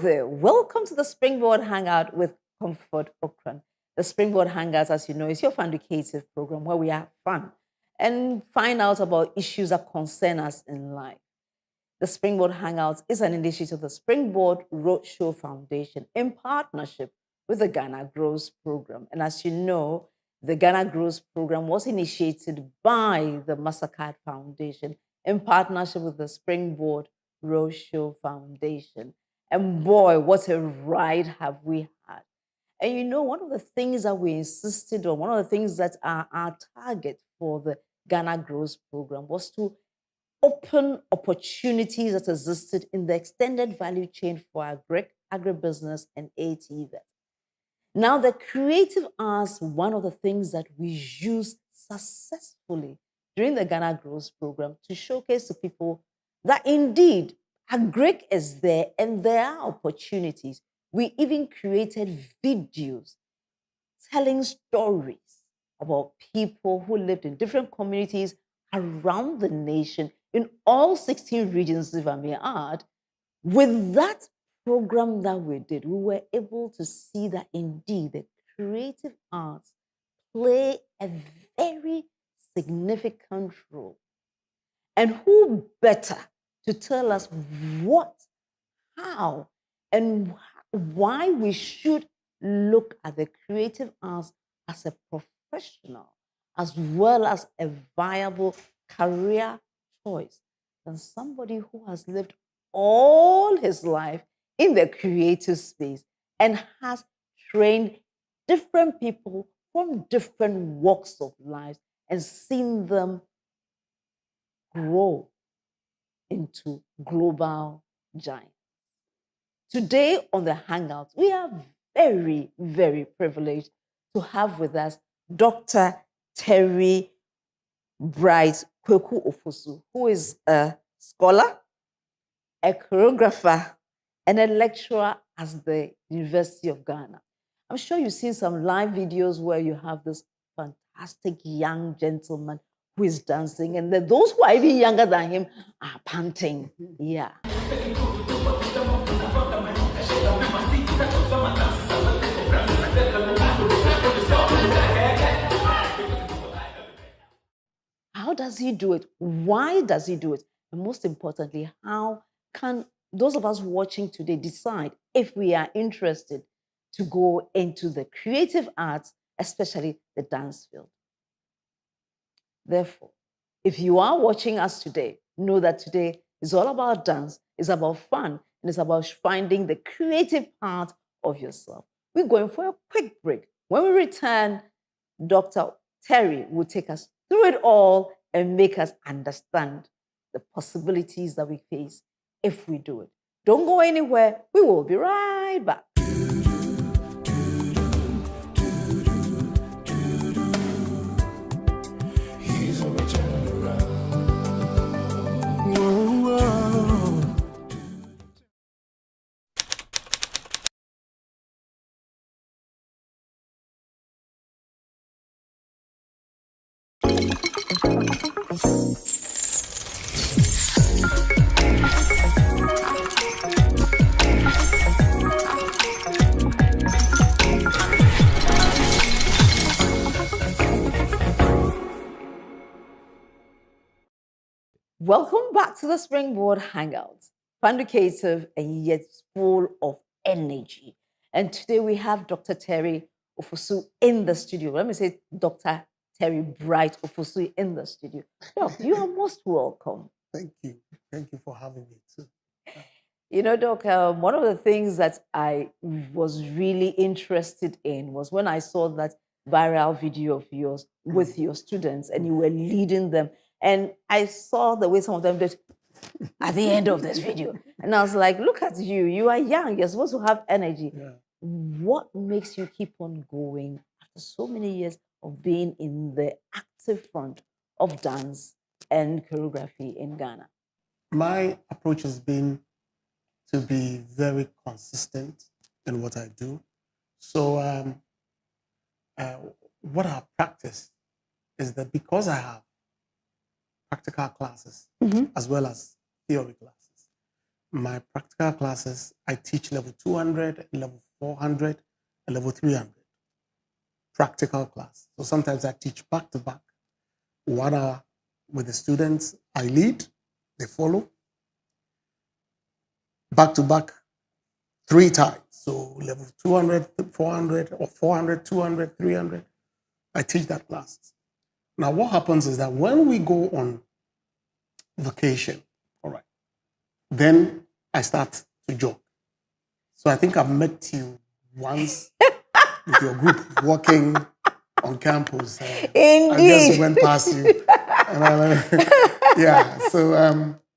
there. Welcome to the Springboard Hangout with Comfort Ocran. The Springboard Hangout, as you know, is your fun-educative program where we have fun and find out about issues that concern us in life. The Springboard Hangout is an initiative of the Springboard Roadshow Foundation in partnership with the Ghana Grows Program. And as you know, the Ghana Grows Program was initiated by the Mastercard Foundation in partnership with the Springboard Roadshow Foundation. And boy, what a ride have we had. And you know, one of the things that we insisted on, one of the things that are our target for the Ghana Grows Program was to open opportunities that existed in the extended value chain for agribusiness and ATVET. Now, the creative arts, one of the things that we use successfully during the Ghana Grows Program to showcase to people that indeed agric is there and there are opportunities. We even created videos telling stories about people who lived in different communities around the nation in all 16 regions, if I may add. With that program that we did, we were able to see that indeed the creative arts play a very significant role. And who better to tell us what, how, and why we should look at the creative arts as a professional, as well as a viable career choice, than somebody who has lived all his life in the creative space and has trained different people from different walks of life and seen them grow into global giants. Today on the Hangout, we are very, very privileged to have with us Dr. Terry Bright Kweku Ofosu, who is a scholar, a choreographer, and a lecturer at the University of Ghana. I'm sure you've seen some live videos where you have this fantastic young gentleman who is dancing, and then those who are even younger than him are panting. Yeah. How does he do it? Why does he do it? And most importantly, how can those of us watching today decide if we are interested to go into the creative arts, especially the dance field? Therefore, if you are watching us today, know that today is all about dance, it's about fun, and it's about finding the creative part of yourself. We're going for a quick break. When we return, Dr. Terry will take us through it all and make us understand the possibilities that we face if we do it. Don't go anywhere. We will be right back. Welcome back to the Springboard Hangout. Fun-educative and yet full of energy. And today we have Dr. Terry Ofosu in the studio. Let me say Dr. Terry Bright Ofosu in the studio. Doc, you are most welcome. Thank you. Thank you for having me too. You know, Doc, one of the things that I was really interested in was when I saw that viral video of yours with your students and you were leading them. And I saw the way some of them did at the end of this video. And I was like, look at you. You are young. You're supposed to have energy. Yeah. What makes you keep on going after so many years of being in the active front of dance and choreography in Ghana? My approach has been to be very consistent in what I do. So what I've practiced is that because I have practical classes as well as theory classes, my practical classes, I teach level 200, level 400, and level 300. Practical class. So sometimes I teach back to back, 1 hour with the students. I lead, they follow. Back to back 3 times. So level 200, 400, or 400, 200, 300. I teach that class. Now, what happens is that when we go on vacation, all right, then I start to jog. So I think I've met you once with your group walking on campus. Indeed. I just went past you. And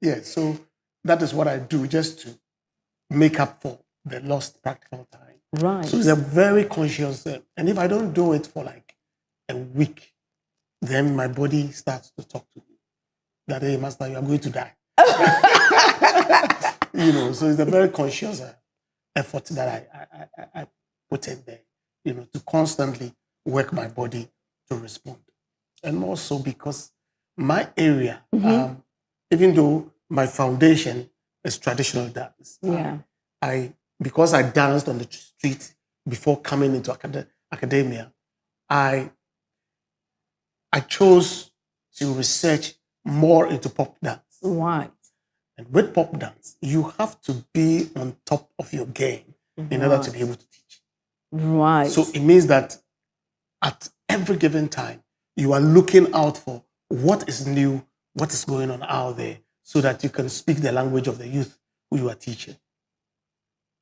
yeah, so that is what I do just to make up for the lost practical time. Right. So it's a very conscious, and if I don't do it for like a week, then my body starts to talk to me that, hey, master, you are going to die. So it's a very conscious effort that I put in there, to constantly work my body to respond. And also because my area, even though my foundation is traditional dance, because I danced on the street before coming into academia, I chose to research more into pop dance. Right. And with pop dance, you have to be on top of your game in order to be able to teach. Right. So it means that at every given time, you are looking out for what is new, what is going on out there, so that you can speak the language of the youth who you are teaching.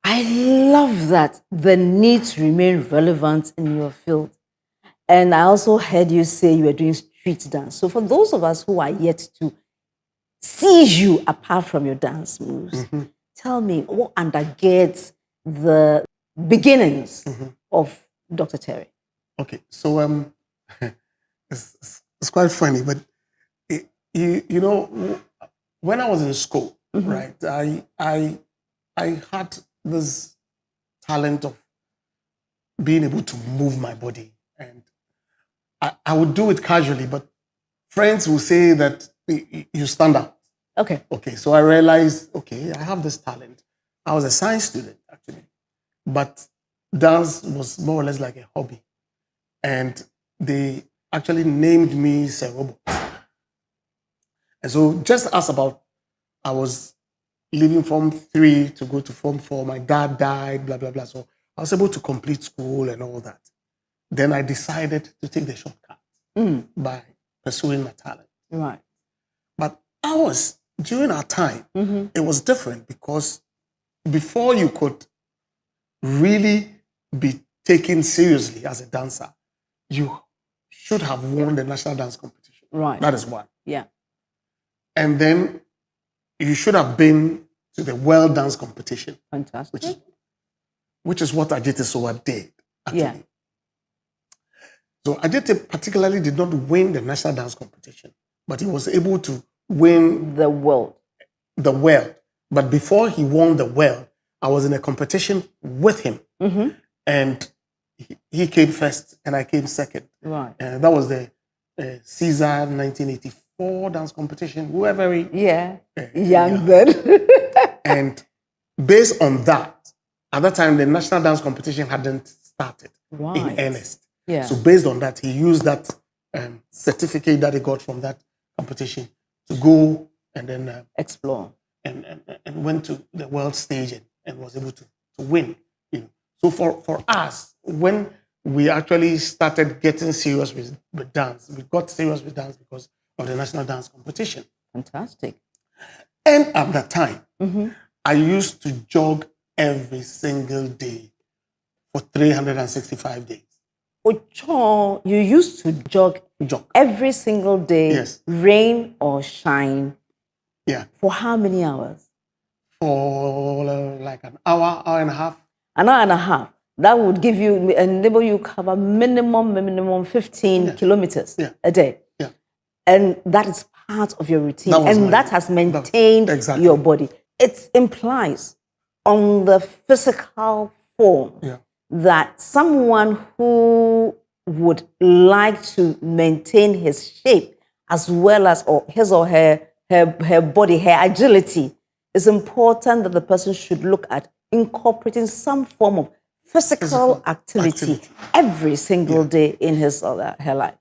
I love that, the need to remain relevant in your field. And I also heard you say you were doing street dance. So for those of us who are yet to see you apart from your dance moves, tell me what undergirds the beginnings of Dr. Terry. Okay, so it's quite funny, but when I was in school, right, I had this talent of being able to move my body, and I would do it casually, but friends will say that you stand out. Okay, so I realized, okay, I have this talent. I was a science student, actually, but dance was more or less like a hobby. And they actually named me Sir Robot. And so just as I was leaving Form 3 to go to Form 4, my dad died, blah, blah, blah. So I was able to complete school and all that. Then I decided to take the shortcut by pursuing my talent. Right. But during our time, it was different, because before you could really be taken seriously as a dancer, you should have won the national dance competition. Right. That is one. Yeah. And then you should have been to the world dance competition. Fantastic. Which is what Ajete Sowa did, actually. Yeah. So Ajete particularly did not win the national dance competition, but he was able to win the world. But before he won the world, I was in a competition with him. And he came first and I came second. Right. And that was the Caesar 1984 dance competition. We were very young then. And based on that, at that time, the national dance competition hadn't started in earnest. Yeah. So based on that, he used that certificate that he got from that competition to go and then explore and went to the world stage and was able to win. So for us, when we actually started getting serious with dance, we got serious with dance because of the national dance competition. Fantastic. And at that time, I used to jog every single day for 365 days. Ocho, you used to jog every single day, yes, rain or shine. Yeah. For how many hours? For like an hour, hour and a half. An hour and a half. That would enable you cover minimum 15 kilometers a day. Yeah. And that is part of your routine. That has maintained your body. It implies on the physical form that someone who would like to maintain his shape as well as his or her body, her agility, it's important that the person should look at incorporating some form of physical activity every single day in his or her life.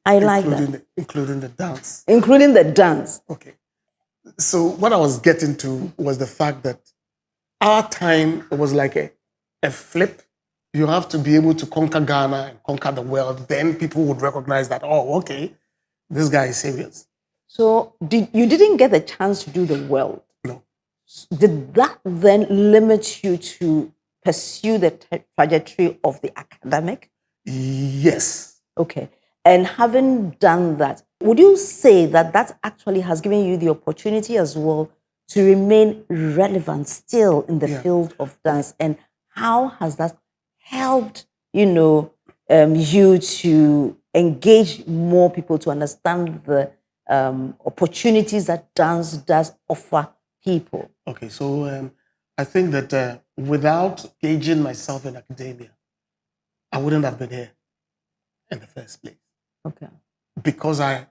I like that. Including the dance. Including the dance. Okay. So what I was getting to was the fact that our time was like a flip. You have to be able to conquer Ghana and conquer the world. Then people would recognize that, oh, okay, this guy is serious. So you didn't get the chance to do the world. No. Did that then limit you to pursue the trajectory of the academic? Yes. Okay. And having done that, would you say that that actually has given you the opportunity as well to remain relevant still in the field of dance? And how has that helped, you to engage more people to understand the opportunities that dance does offer people? Okay, so I think that without gauging myself in academia, I wouldn't have been here in the first place. Okay. Because I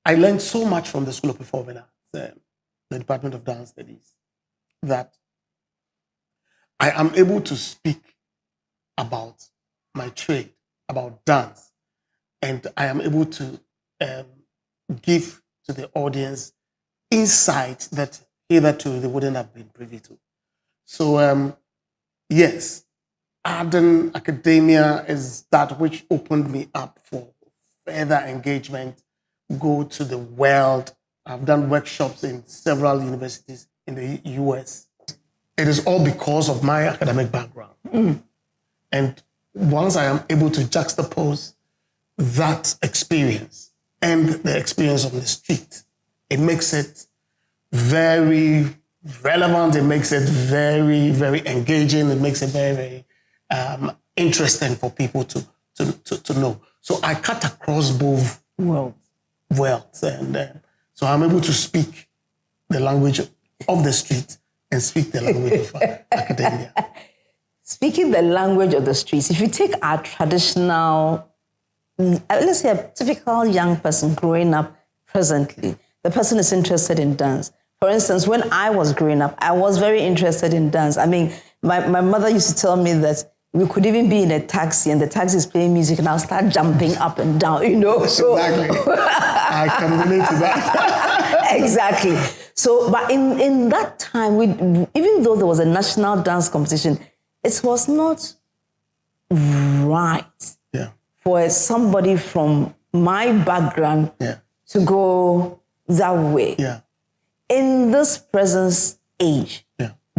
learned so much from the School of Performing Arts, the Department of Dance Studies, that I am able to speak about my trade, about dance, and I am able to give to the audience insights that hitherto they wouldn't have been privy to. So, yes, Arden Academia is that which opened me up for further engagement, go to the world. I've done workshops in several universities in the US. It is all because of my academic background. Mm. And once I am able to juxtapose that experience and the experience on the street, it makes it very relevant. It makes it very, very engaging. It makes it very, very interesting for people to know. So I cut across both worlds. And so I'm able to speak the language of the street and speak the language of academia. Speaking the language of the streets, if you take our traditional, let's say a typical young person growing up presently, the person is interested in dance. For instance, when I was growing up, I was very interested in dance. I mean, my mother used to tell me that we could even be in a taxi and the taxi is playing music and I'll start jumping up and down, So, exactly. I can relate to that. Exactly. So, but in that time, even though there was a national dance competition, it was not right for somebody from my background to go that way. Yeah. In this present age,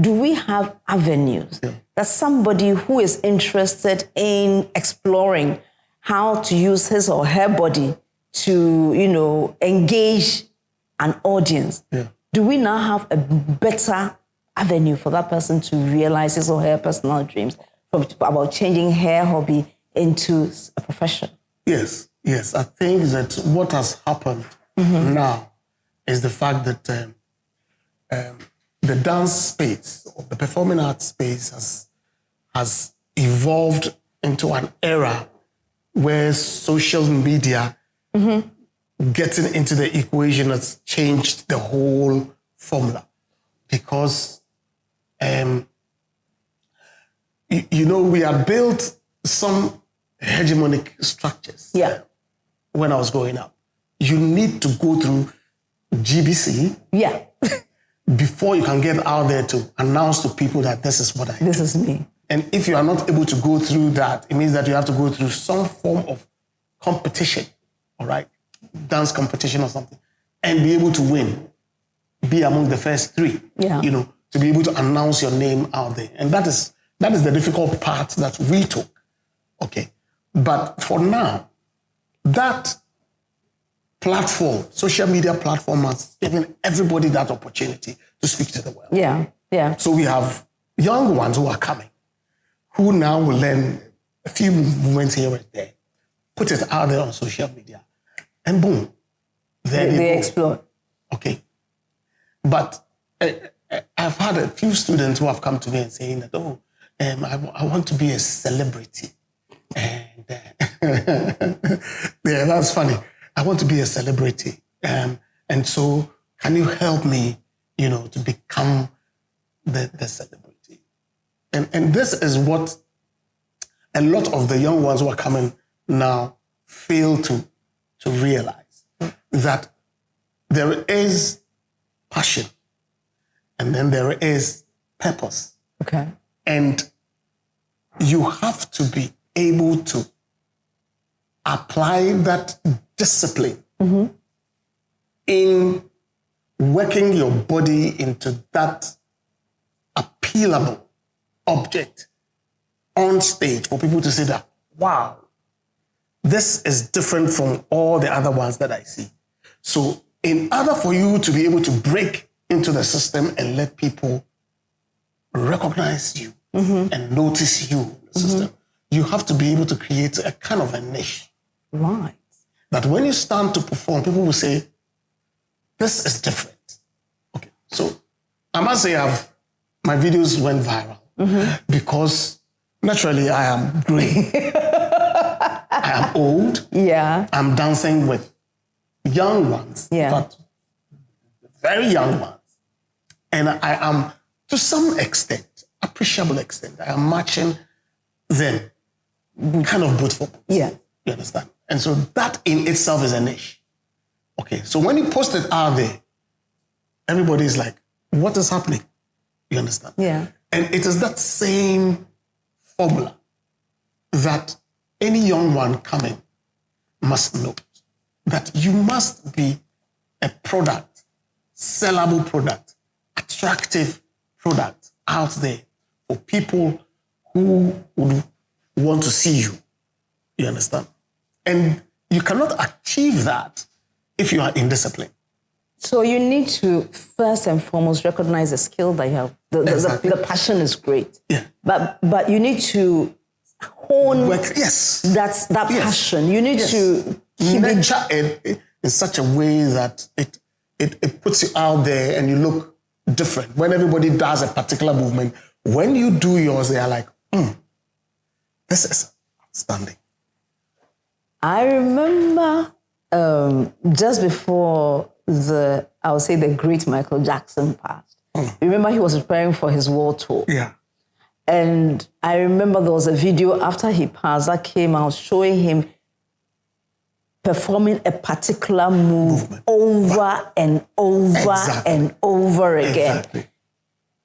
do we have avenues that somebody who is interested in exploring how to use his or her body to, engage an audience? Do we now have a better avenue for that person to realize his or her personal dreams about changing her hobby into a profession? Yes. I think that what has happened now is the fact that the dance space, or the performing arts space has evolved into an era where social media getting into the equation has changed the whole formula. Because, we had built some hegemonic structures when I was growing up. You need to go through GBC before you can get out there to announce to people that this is what I do. This is me. And if you are not able to go through that, it means that you have to go through some form of competition, all right? Dance competition or something, and be able to win, be among the first three, to be able to announce your name out there. And that is the difficult part that we took, okay? But for now, that platform, social media platform, has given everybody that opportunity to speak to the world. Yeah. So we have young ones who are coming, who now will learn a few movements here and there, put it out there on social media, and boom, there they go. Explode. Okay. But I've had a few students who have come to me and saying that, I want to be a celebrity. And that's funny. I want to be a celebrity. And so can you help me, to become the celebrity. And this is what a lot of the young ones who are coming now fail to realize, that there is passion and then there is purpose. Okay. And you have to be able to apply that discipline in working your body into that appealable object on stage for people to say that, wow, this is different from all the other ones that I see. So in order for you to be able to break into the system and let people recognize you and notice you in the system, you have to be able to create a kind of a niche. Right. That when you stand to perform, people will say, this is different. Okay. So I must say my videos went viral because naturally I am grey. I am old. Yeah. I'm dancing with young ones. Yeah. But very young ones. And I am, to some extent, appreciable extent, I am matching them kind of both for both. Yeah. You understand? And so that in itself is a niche. Okay, so when you post it out there, everybody's like, what is happening? You understand? Yeah. And it is that same formula that any young one coming must know, that you must be a product, sellable product, attractive product out there for people who would want to see you. You understand? And you cannot achieve that if you are indisciplined. So you need to first and foremost recognize the skill that you have. Exactly. The passion is great. Yeah. But you need to hone Yes. that Yes. passion. You need to keep nurture it in such a way that it puts you out there and you look different. When everybody does a particular movement, when you do yours, they are like, this is outstanding. I remember just before I would say the great Michael Jackson passed. Remember he was preparing for his world tour. Yeah. And I remember there was a video after he passed that came out showing him performing a particular move over and over and over again. Exactly.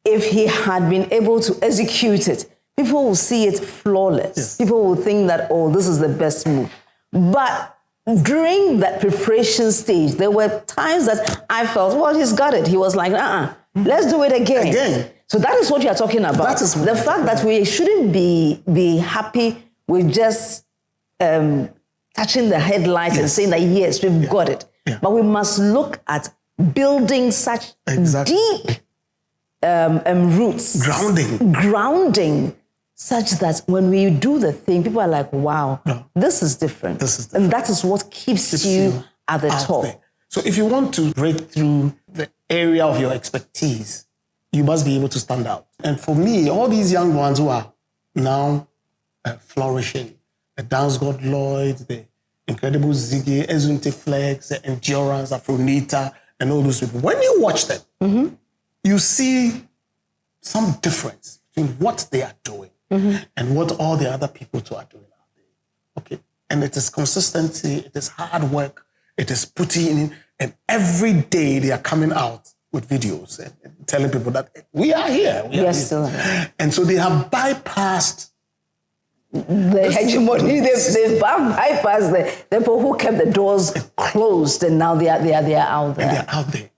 If he had been able to execute it, people will see it flawless. Yes. People will think that, oh, this is the best move. But during that preparation stage, there were times that I felt, well, he's got it. He was like, let's do it again. So that is what you're talking about. That is the fact that we shouldn't be happy with just touching the headlights and saying that, yes, we've got it. Yeah. But we must look at building such deep roots. Grounding. Such that when we do the thing, people are like, wow, this is different. And that is what keeps you at the top. There. So if you want to break through the area of your expertise, you must be able to stand out. And for me, all these young ones who are now flourishing, the Dance God Lloyd, the Incredible Ziggy, Ezunte Flex, the Endurance, Afronita, and all those people, when you watch them, you see some difference between what they are doing and what all the other people too are doing out there. Okay. And it is consistency, it is hard work, it is putting in, and every day they are coming out with videos and telling people that we are here. We are still here. And so they have bypassed the hegemony. They've bypassed the people who kept the doors closed, and now they are out there. And they are out there.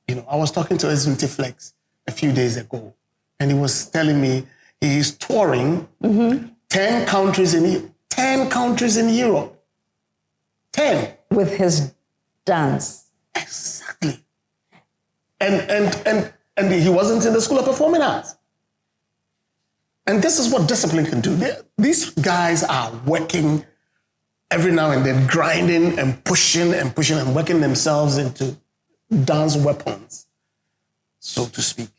You know, I was talking to Ezunte Flex a few days ago, and he was telling me he is touring 10 countries in Europe. 10. With his dance. Exactly. And he wasn't in the School of Performing Arts. And this is what discipline can do. These guys are working every now and then, grinding and pushing and working themselves into dance weapons, so to speak.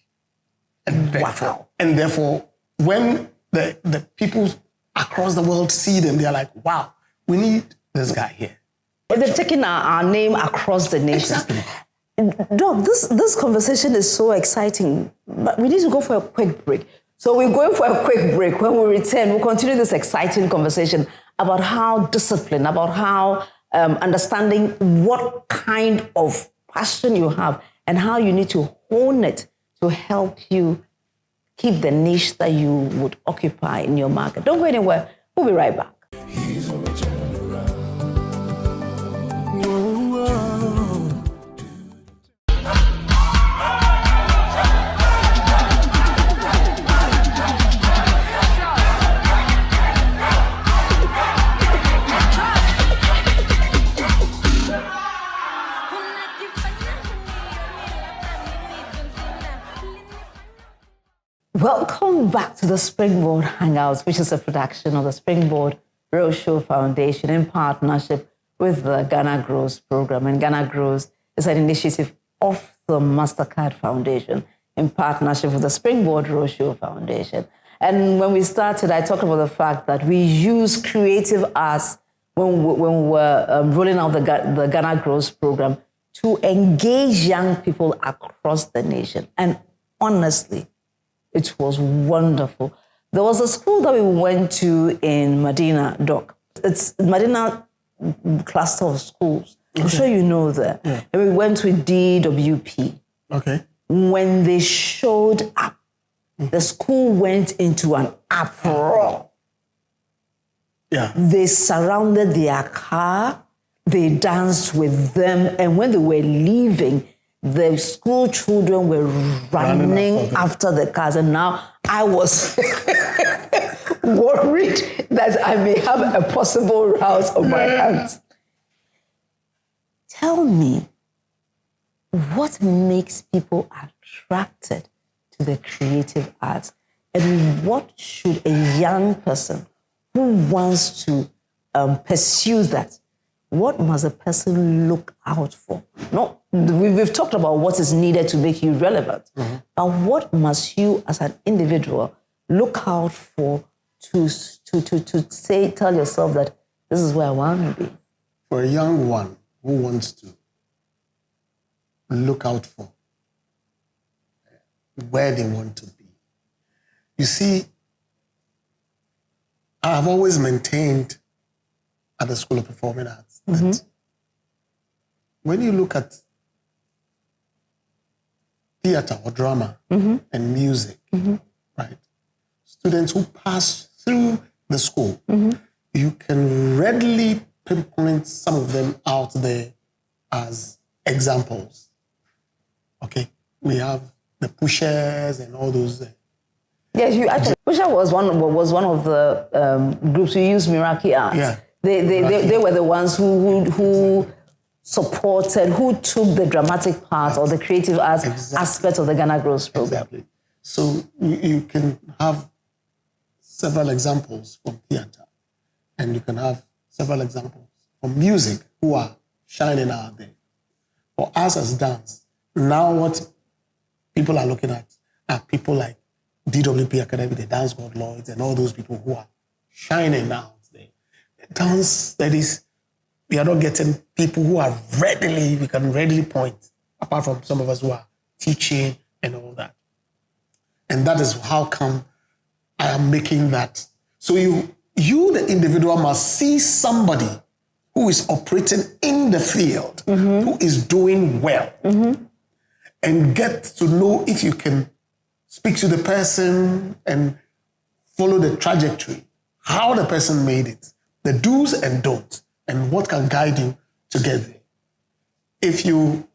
And therefore, when the people across the world see them, they're like, wow, we need this guy here. But they've taken our name across the nation. Exactly. Doc, this conversation is so exciting, but we need to go for a quick break. So we're going for a quick break. When we return, we'll continue this exciting conversation about how discipline, about how understanding what kind of passion you have and how you need to hone it to help you keep the niche that you would occupy in your market. Don't go anywhere. We'll be right back. Welcome back to the Springboard Hangout, which is a production of the Springboard Roadshow Foundation in partnership with the Ghana Grows program. And Ghana Grows is an initiative of the MasterCard Foundation in partnership with the Springboard Roadshow Foundation. And when we started, I talked about the fact that we use creative arts when we were rolling out the Ghana Grows program to engage young people across the nation. And honestly, it was wonderful. There was a school that we went to in Medina, Doc. It's Medina cluster of schools. Okay. I'm sure you know that. Yeah. And we went with DWP. Okay. When they showed up, the school went into an uproar. Yeah. They surrounded their car. They danced with them. And when they were leaving, the school children were running after the cars, and now I was worried that I may have a possible route on my hands. Tell me, what makes people attracted to the creative arts, and what should a young person who wants to pursue that, what must a person look out for? No, we've talked about what is needed to make you relevant, but what must you as an individual look out for to tell yourself that this is where I want to be? For a young one who wants to look out for where they want to be. You see, I've always maintained at the School of Performing Arts that when you look at theater or drama and music, right, students who pass through the school, you can readily pinpoint some of them out there as examples. Okay, we have the Pushers and all those. Yes, you actually. Pusher was one of the groups who used Miraki Arts. Yeah. They were the ones who supported, who took the dramatic part or the creative arts aspect of the Ghana Grows program. Exactly. So you can have several examples from theater, and you can have several examples from music who are shining out there. For us as dance, now what people are looking at are people like DWP Academy, the Dance God Lloyds, and all those people who are shining out there. The dance, that is, we are not getting people who are we can readily point, apart from some of us who are teaching and all that. And that is how come I am making that. So you, the individual, must see somebody who is operating in the field, who is doing well, and get to know if you can speak to the person and follow the trajectory, how the person made it, the do's and don'ts, and what can guide you to get there. If you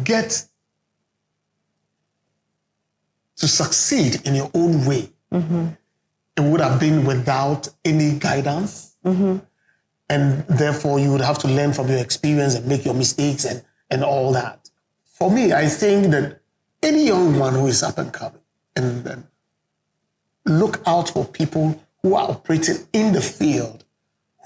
get to succeed in your own way, it would have been without any guidance, and therefore you would have to learn from your experience and make your mistakes and all that. For me, I think that any young one who is up and coming, and look out for people who are operating in the field,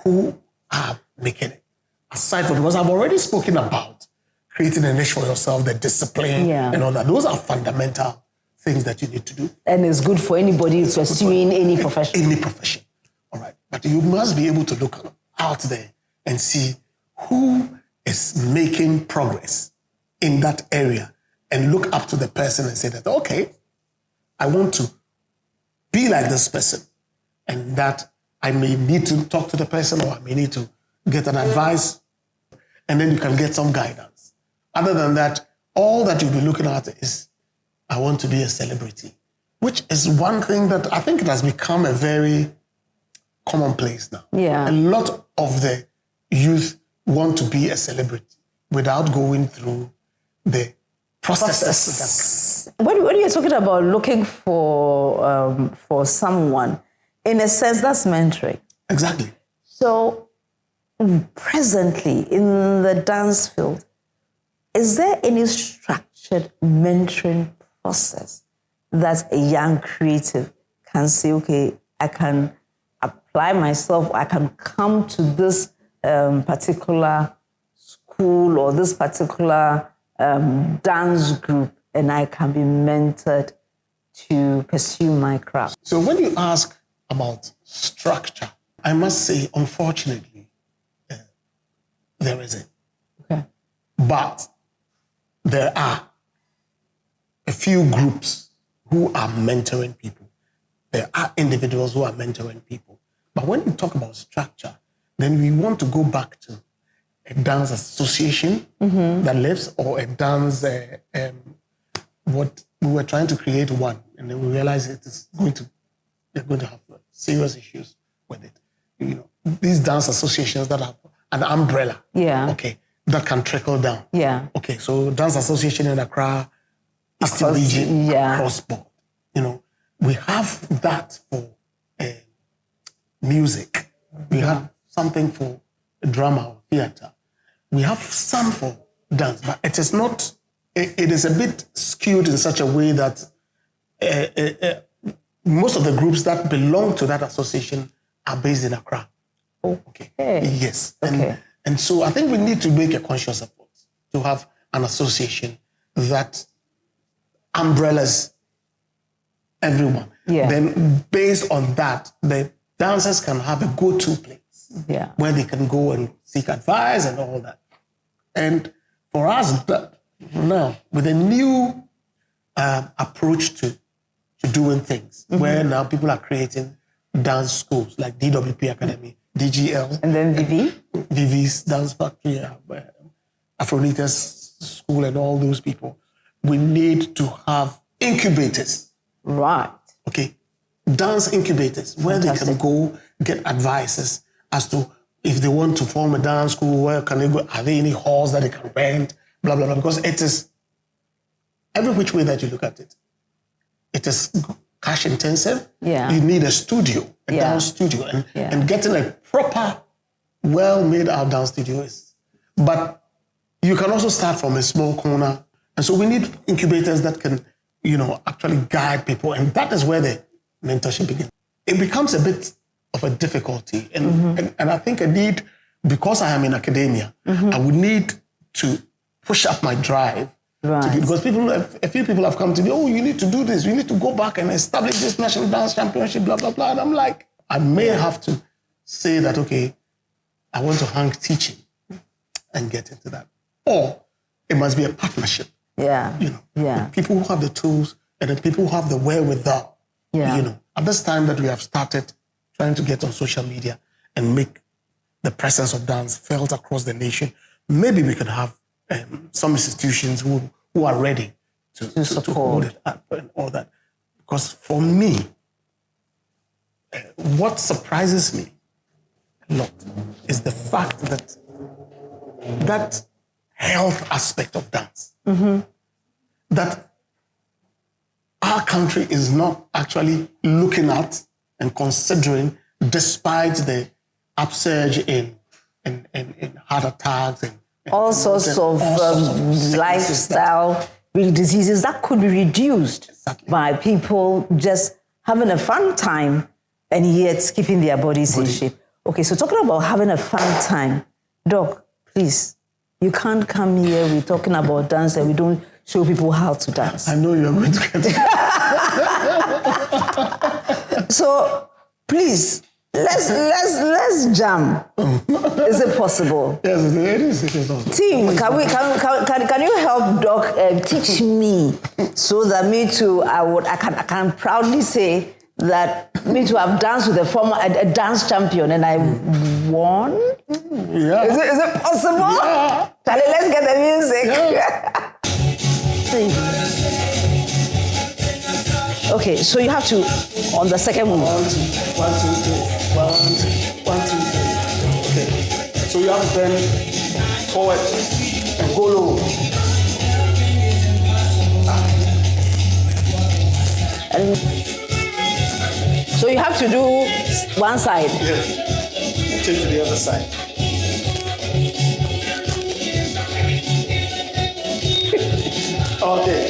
who are making it. Aside from, because I've already spoken about creating a niche for yourself, the discipline and all that. Those are fundamental things that you need to do. And it's good for anybody pursuing any profession. Any profession. All right. But you must be able to look out there and see who is making progress in that area and look up to the person and say that, okay, I want to be like this person, and that I may need to talk to the person or I may need to get an advice, and then you can get some guidance. Other than that, all that you'll be looking at is, I want to be a celebrity, which is one thing that I think it has become a very commonplace now. Yeah. A lot of the youth want to be a celebrity without going through the processes. When you're talking about looking for someone, in a sense, that's mentoring. Exactly. So, presently in the dance field, is there any structured mentoring process that a young creative can say, okay, I can apply myself, I can come to this particular school or this particular dance group and I can be mentored to pursue my craft? So when you ask about structure, I must say, unfortunately, there isn't. Okay. But there are a few groups who are mentoring people. There are individuals who are mentoring people. But when you talk about structure, then we want to go back to a dance association that lives, or a dance, what we were trying to create one, and then we realized they're going to have serious issues with it. You know, these dance associations that have an umbrella. Yeah. Okay. That can trickle down. Yeah. Okay. So dance association in Accra, Eastern region, across board. You know, we have that for music. We have something for drama or theater. We have some for dance, but it is not. It is a bit skewed in such a way that most of the groups that belong to that association are based in Accra. Okay. Yes. Okay. And so I think we need to make a conscious effort to have an association that umbrellas everyone. Yeah. Then based on that, the dancers can have a go-to place where they can go and seek advice and all that. And for us now, with a new approach to doing things, where now people are creating dance schools like DWP Academy, DGL. And then Vivi? Vivi's Dance Factory, Afronita's School, and all those people. We need to have incubators. Right. Okay. Dance incubators where they can go get advices as to if they want to form a dance school, where can they go? Are there any halls that they can rent? Blah, blah, blah. Because it is, every which way that you look at it, it is cash intensive. Yeah. You need a studio, a dance studio, and getting a proper, well-made out dance studio is. But you can also start from a small corner. And so we need incubators that can, actually guide people. And that is where the mentorship begins. It becomes a bit of a difficulty. And I think I need, because I am in academia, I would need to push up my drive. Right. Because a few people have come to me, oh, you need to do this. You need to go back and establish this national dance championship, blah, blah, blah. And I'm like, I may have to say that, okay, I want to hang teaching and get into that. Or it must be a partnership. Yeah. With people who have the tools and the people who have the wherewithal. Yeah. At this time that we have started trying to get on social media and make the presence of dance felt across the nation, maybe we can have some institutions who are ready to hold it up and all that. Because for me, what surprises me a lot is the fact that health aspect of dance, that our country is not actually looking at and considering, despite the upsurge in heart attacks and all sorts of lifestyle diseases that could be reduced by people just having a fun time and yet keeping their bodies in shape. Okay, so talking about having a fun time, Doc, please, you can't come here, we're talking about dance and we don't show people how to dance. I know you're going to get it. So, please, Let's jam. Is it possible? Yes, it is. Team, can you help Doc teach me so that me too I can proudly say that me too have danced with a dance champion and I won? Yeah. Is it possible? Yeah. Charlie, let's get the music. Yeah. Okay, so you have to on the second move. 1, 2, 1, 2, 3. 1, 2, 3. Okay. So you have to bend forward and go low. And so you have to do one side. Yes. Take to the other side. Okay.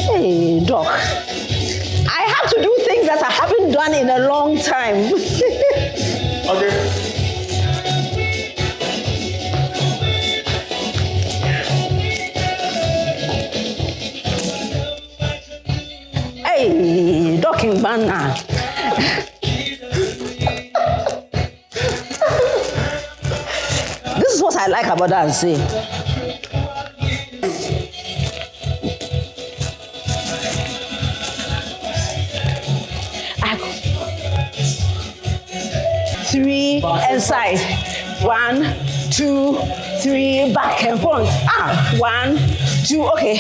Hey, Doc. I have to do things that I haven't done in a long time. Okay. Hey, Doc in Banna. This is what I like about dancing. Three and side. 1, 2, 3, back and front. 1, 2, okay.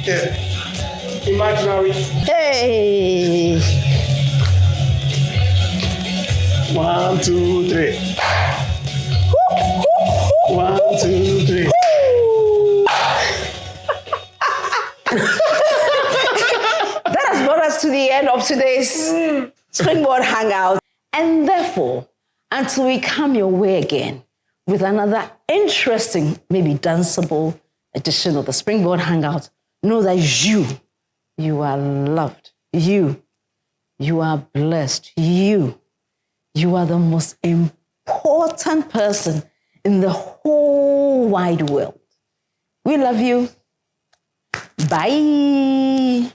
Yeah. Imaginary. Hey. 1, 2, 3. 1, 2, 3. That has brought us to the end of today's Springboard Hangout. And therefore, until we come your way again with another interesting, maybe danceable edition of the Springboard Hangout, know that you are loved. You are blessed. You are the most important person in the whole wide world. We love you. Bye.